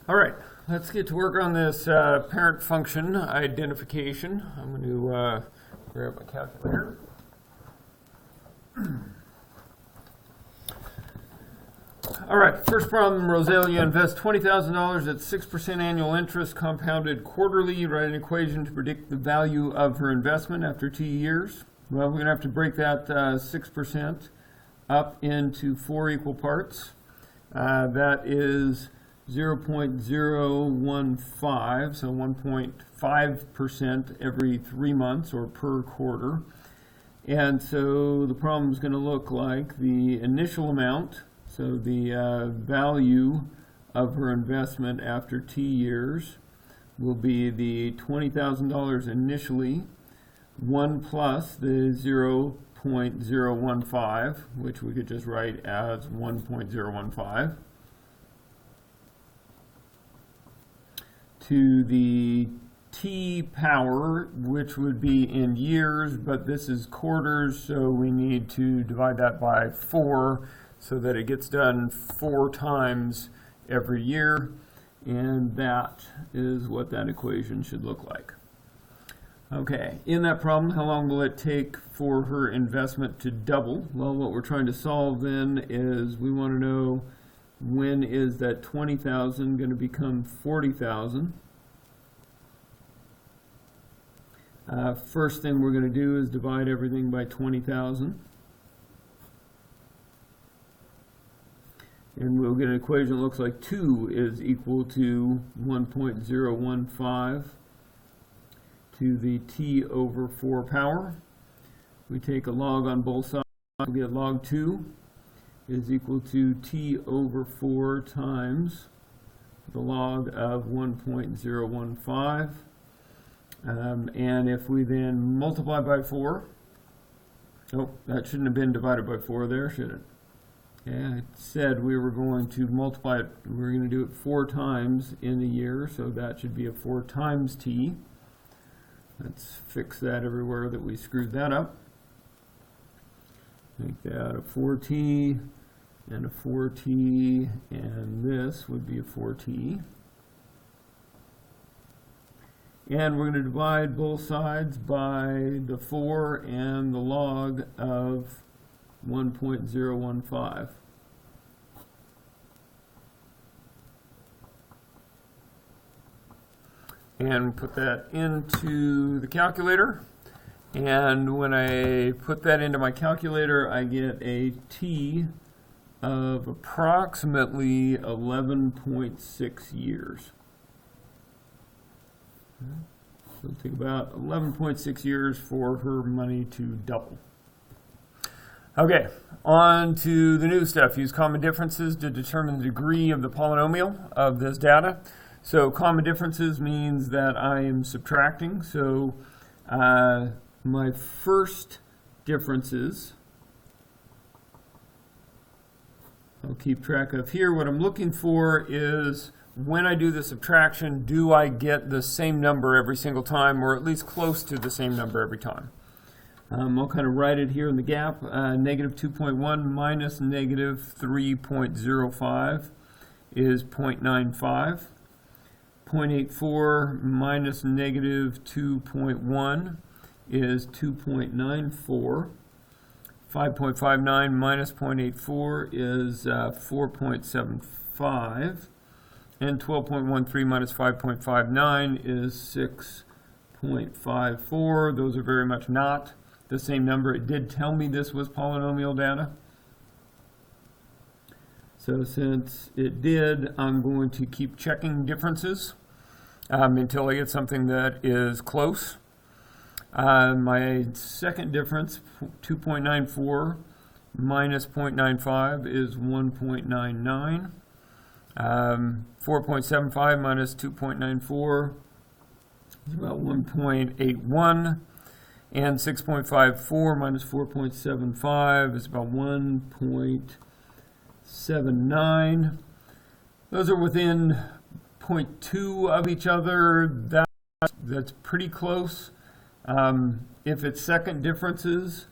All right, let's get to work on this parent function identification. I'm going to grab my calculator. All right, first problem, Rosalia invests $20,000 at 6% annual interest compounded quarterly. Write an equation to predict the value of her investment after 2 years. Well, we're going to have to break that 6% up into 4 equal parts. That is 0.015, so 1.5% every 3 months or per quarter. And so the problem is going to look like the initial amount, so the value of her investment after 2 years will be the $20,000 initially, 1 plus the 0.015, which we could just write as 1.015, to the t power, which would be in years, but this is quarters, so we need to divide that by 4 so that it gets done 4 times every year, and that is what that equation should look like. Okay, in that problem, how long will it take for her investment to double? Well, what we're trying to solve then is we want to know when is that 20,000 going to become 40,000. First thing we're going to do is divide everything by 20,000. And we'll get an equation that looks like 2 is equal to 1.015 to the t over 4 power. We take a log on both sides. We get log 2 is equal to t over 4 times the log of 1.015. And if we then multiply by 4, oh, that shouldn't have been divided by 4 there, should it? Yeah, it said we were going to multiply it, we were going to do it 4 times in a year, so that should be a 4 times t. Let's fix that everywhere that we screwed that up. Make that a 4t and a 4t, and this would be a 4t. And we're going to divide both sides by the 4 and the log of 1.015. And put that into the calculator. And when I put that into my calculator, I get a t of approximately 11.6 years. So it'll take about 11.6 years for her money to double. Okay, on to the new stuff. Use common differences to determine the degree of the polynomial of this data. So common differences means that I am subtracting. So my first differences, I'll keep track of here. What I'm looking for is when I do the subtraction, do I get the same number every single time, or at least close to the same number every time? I'll kind of write it here in the gap. Negative 2.1 minus negative 3.05 is 0.95. 0.84 minus negative 2.1 is 2.94. 5.59 minus 0.84 is 4.75. And 12.13 minus 5.59 is 6.54. Those are very much not the same number. It did tell me this was polynomial data. So since it did, I'm going to keep checking differences until I get something that is close. My second difference, 2.94 minus 0.95 is 1.99. 4.75 minus 2.94 is about 1.81, and 6.54 minus 4.75 is about 1.79. Those are within 0.2 of each other. That's pretty close. If it's second differences,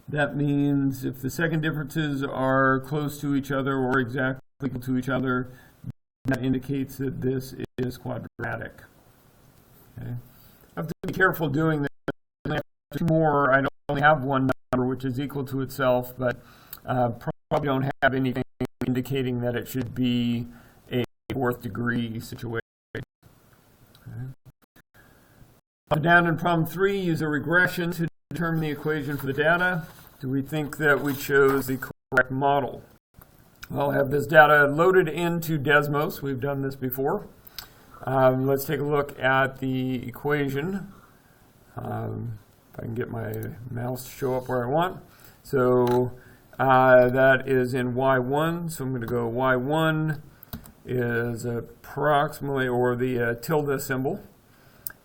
that means if the second differences are close to each other or exactly equal to each other, That indicates that this is quadratic. Okay. I have to be careful doing this. Two more, I don't only have one number which is equal to itself, but probably don't have anything indicating that it should be a fourth degree situation. Okay. Down in problem 3, use a regression to determine the equation for the data. Do we think that we chose the correct model? Well, I have this data loaded into Desmos. We've done this before. Let's take a look at the equation. If I can get my mouse to show up where I want. So that is in y1. So I'm going to go y1 is approximately, or the tilde symbol.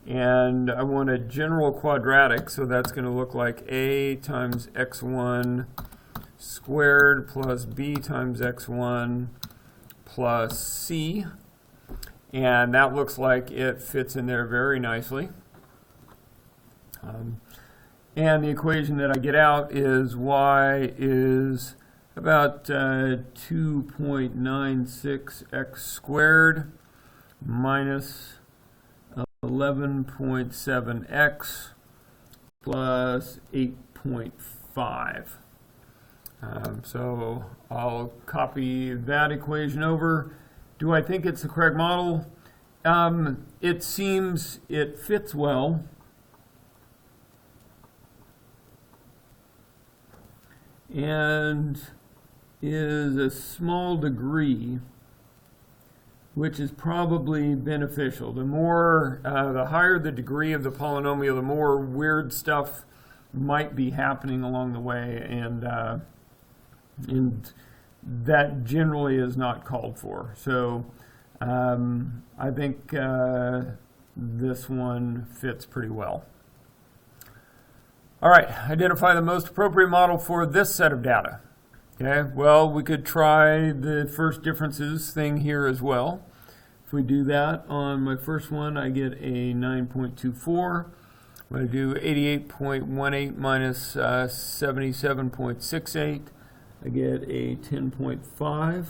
And I want a general quadratic. So that's going to look like a times x1 squared plus b times x1 plus c. And that looks like it fits in there very nicely. And the equation that I get out is y is about 2.96x squared minus 11.7x plus 8.5. So I'll copy that equation over. Do I think it's the correct model? It seems it fits well. And is a small degree, which is probably beneficial. The more, the higher the degree of the polynomial, the more weird stuff might be happening along the way, and that generally is not called for. So I think this one fits pretty well. All right, identify the most appropriate model for this set of data. Okay, well, we could try the first differences thing here as well. If we do that on my first one, I get a 9.24. When I do 88.18 minus 77.68, I get a 10.5.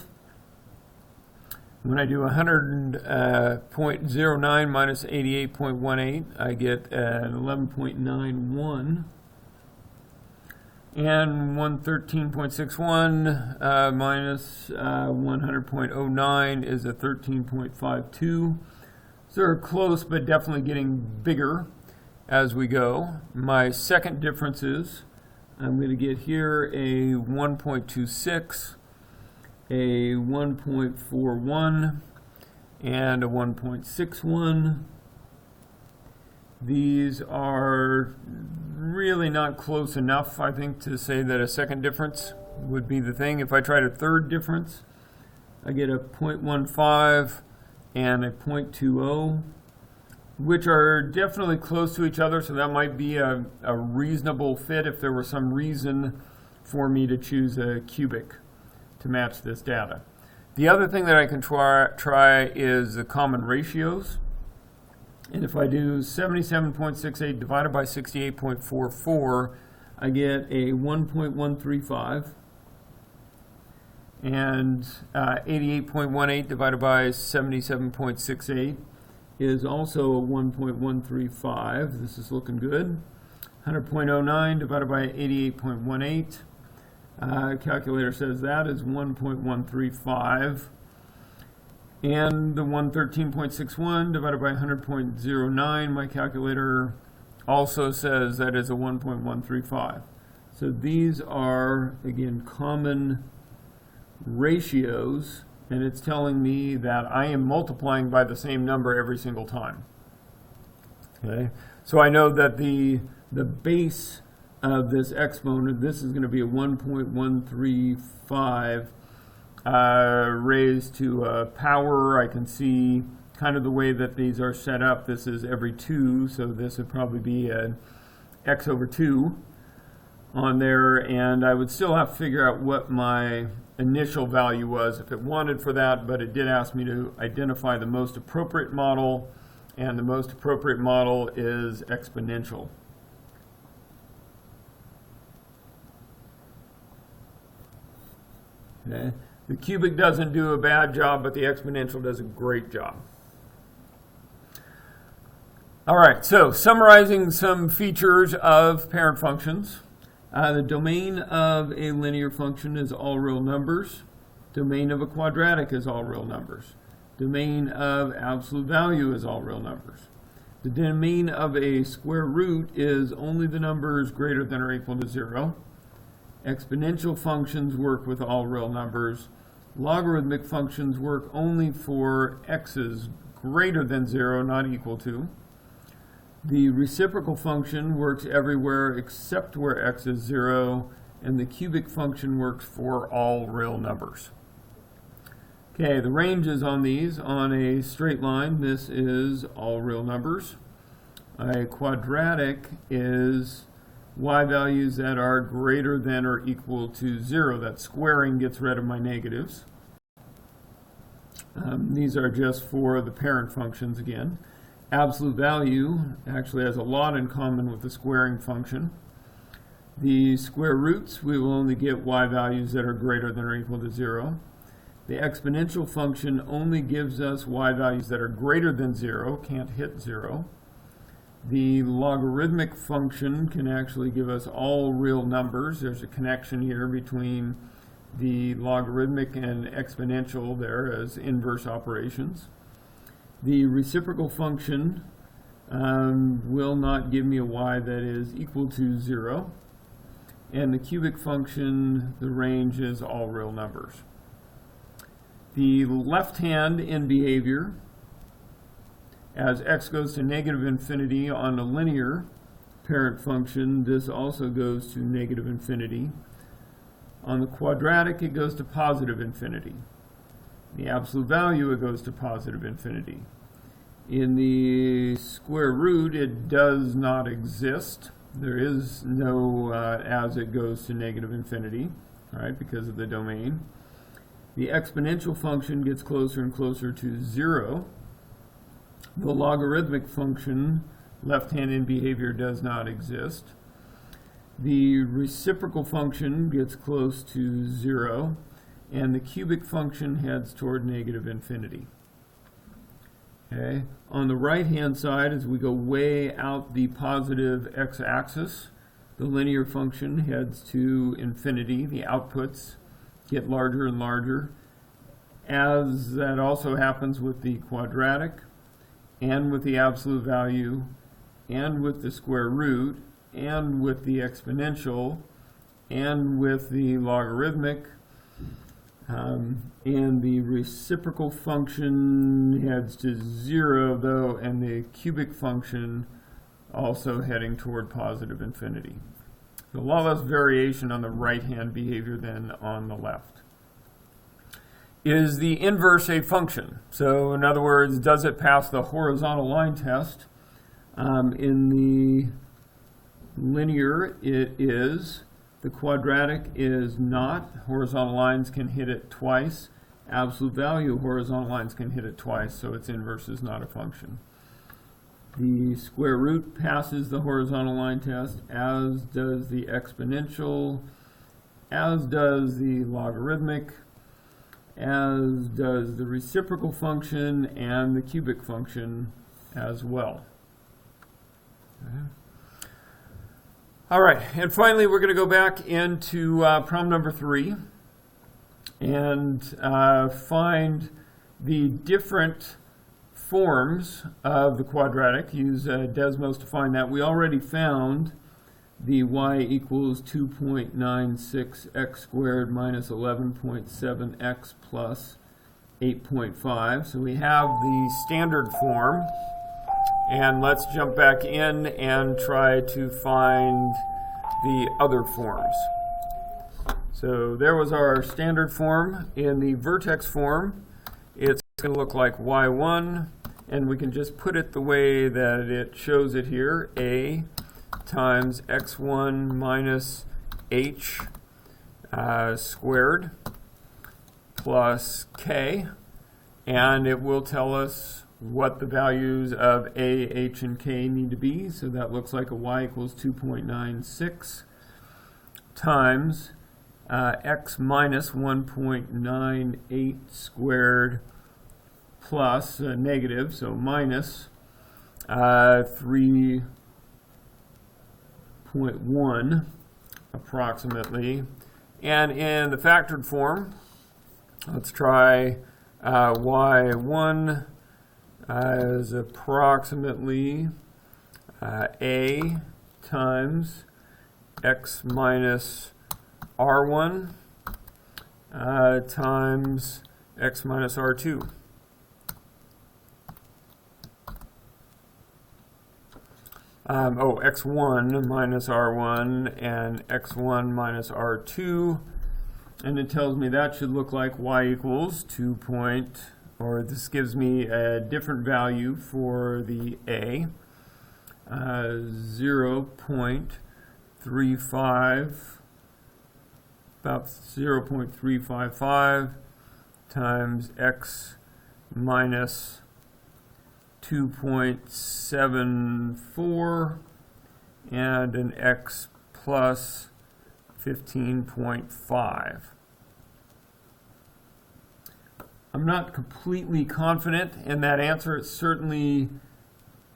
When I do 100.09 minus 88.18, I get an 11.91. And 113.61 minus 100.09 is a 13.52. So they're close, but definitely getting bigger as we go. My second difference is I'm going to get here a 1.26, a 1.41, and a 1.61. These are really not close enough, I think, to say that a second difference would be the thing. If I tried a third difference, I get a 0.15 and a 0.20, which are definitely close to each other, so that might be a reasonable fit if there were some reason for me to choose a cubic to match this data. The other thing that I can try is the common ratios. And if I do 77.68 divided by 68.44, I get a 1.135. And 88.18 divided by 77.68 is also a 1.135. This is looking good. 100.09 divided by 88.18. Calculator says that is 1.135. And the 113.61 divided by 100.09, my calculator also says that is a 1.135. So these are, again, common ratios, and it's telling me that I am multiplying by the same number every single time. Okay, so I know that the base of this exponent, this is going to be a 1.135 raised to a power. I can see kind of the way that these are set up. This is every 2, so this would probably be an x over 2 on there, and I would still have to figure out what my initial value was if it wanted for that, but it did ask me to identify the most appropriate model, and the most appropriate model is exponential. Okay. The cubic doesn't do a bad job, but the exponential does a great job. All right, so summarizing some features of parent functions. The domain of a linear function is all real numbers. Domain of a quadratic is all real numbers. Domain of absolute value is all real numbers. The domain of a square root is only the numbers greater than or equal to 0. Exponential functions work with all real numbers. Logarithmic functions work only for x's greater than 0, not equal to. The reciprocal function works everywhere except where x is 0, and the cubic function works for all real numbers. Okay, the ranges on these, on a straight line, this is all real numbers. A quadratic is y values that are greater than or equal to 0. That squaring gets rid of my negatives. These are just for the parent functions again. Absolute value actually has a lot in common with the squaring function. The square roots, we will only get y values that are greater than or equal to 0. The exponential function only gives us y values that are greater than 0, can't hit 0. The logarithmic function can actually give us all real numbers. There's a connection here between the logarithmic and exponential there as inverse operations. The reciprocal function will not give me a y that is equal to 0. And the cubic function, the range is all real numbers. The left hand in behavior, as x goes to negative infinity on a linear parent function, this also goes to negative infinity. On the quadratic, it goes to positive infinity. The absolute value, it goes to positive infinity. In the square root, it does not exist. There is no as it goes to negative infinity, right, because of the domain. The exponential function gets closer and closer to 0. The logarithmic function, left-hand in behavior, does not exist. The reciprocal function gets close to 0, and the cubic function heads toward negative infinity. Okay. On the right-hand side, as we go way out the positive x-axis, the linear function heads to infinity. The outputs get larger and larger, as that also happens with the quadratic, and with the absolute value, and with the square root, and with the exponential, and with the logarithmic, and the reciprocal function heads to 0 though, and the cubic function also heading toward positive infinity. So a lot less variation on the right-hand behavior than on the left. Is the inverse a function? So in other words, does it pass the horizontal line test? In the linear, it is. The quadratic is not. Horizontal lines can hit it twice. Absolute value, horizontal lines can hit it twice, so its inverse is not a function. The square root passes the horizontal line test, as does the exponential, as does the logarithmic, as does the reciprocal function and the cubic function as well. Okay. All right, and finally we're going to go back into problem number 3 and find the different forms of the quadratic. Use Desmos to find that. We already found the y equals 2.96x squared minus 11.7x plus 8.5. So we have the standard form. And let's jump back in and try to find the other forms. So there was our standard form. In the vertex form, it's going to look like y1, and we can just put it the way that it shows it here, a times x1 minus h squared plus k, and it will tell us what the values of a, h, and k need to be. So that looks like a y equals 2.96 times x minus 1.98 squared plus negative, so minus 3.1 approximately. And in the factored form, let's try y1 is approximately a times x minus r1 times x minus r2. X1 minus r1 and x1 minus r2, and it tells me that should look like y equals 2 point, or this gives me a different value for the a, 0.35, about 0.355 times x minus 2.74 and an x plus 15.5. I'm not completely confident in that answer. It certainly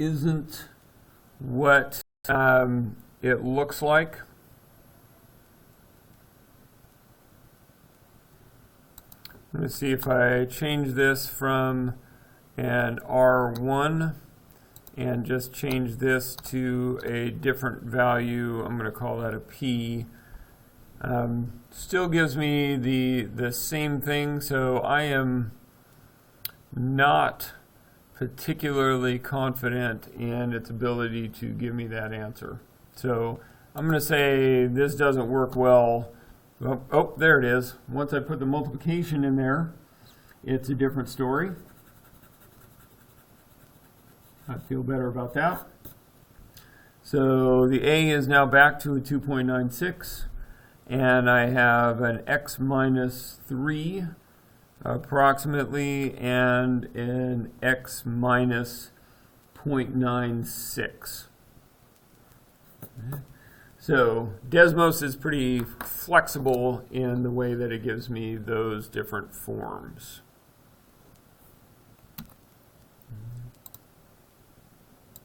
isn't what it looks like. Let me see if I change this from an R1 and just change this to a different value. I'm going to call that a P. Still gives me the same thing, so I am not particularly confident in its ability to give me that answer. So I'm going to say this doesn't work well. Oh, there it is. Once I put the multiplication in there, it's a different story. I feel better about that. So the a is now back to a 2.96, and I have an x minus 3 approximately and an x minus 0.96. So Desmos is pretty flexible in the way that it gives me those different forms.